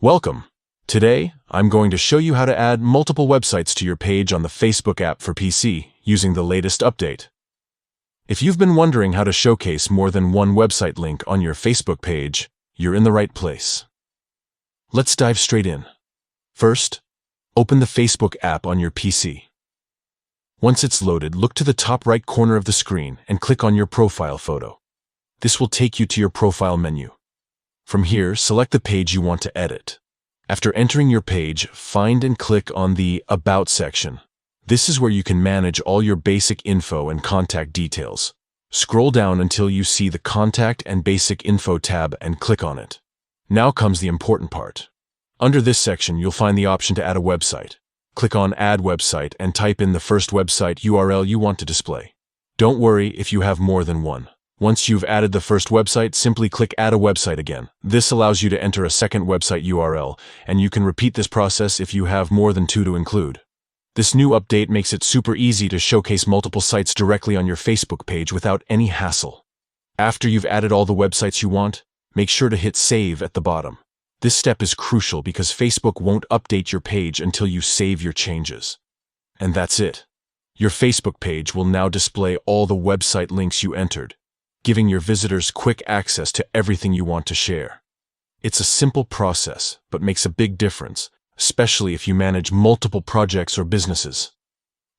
Welcome. Today, I'm going to show you how to add multiple websites to your page on the Facebook app for PC using the latest update. If you've been wondering how to showcase more than one website link on your Facebook page, you're in the right place. Let's dive straight in. First, open the Facebook app on your PC. Once it's loaded, look to the top right corner of the screen and click on your profile photo. This will take you to your profile menu. From here, select the page you want to edit. After entering your page, find and click on the About section. This is where you can manage all your basic info and contact details. Scroll down until you see the Contact and Basic Info tab and click on it. Now comes the important part. Under this section, you'll find the option to add a website. Click on Add Website and type in the first website URL you want to display. Don't worry if you have more than one. Once you've added the first website, simply click Add a Website again. This allows you to enter a second website URL, and you can repeat this process if you have more than two to include. This new update makes it super easy to showcase multiple sites directly on your Facebook page without any hassle. After you've added all the websites you want, make sure to hit Save at the bottom. This step is crucial because Facebook won't update your page until you save your changes. And that's it. Your Facebook page will now display all the website links you entered, giving your visitors quick access to everything you want to share. It's a simple process, but makes a big difference, especially if you manage multiple projects or businesses.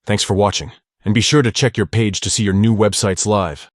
Thanks for watching, and be sure to check your page to see your new websites live.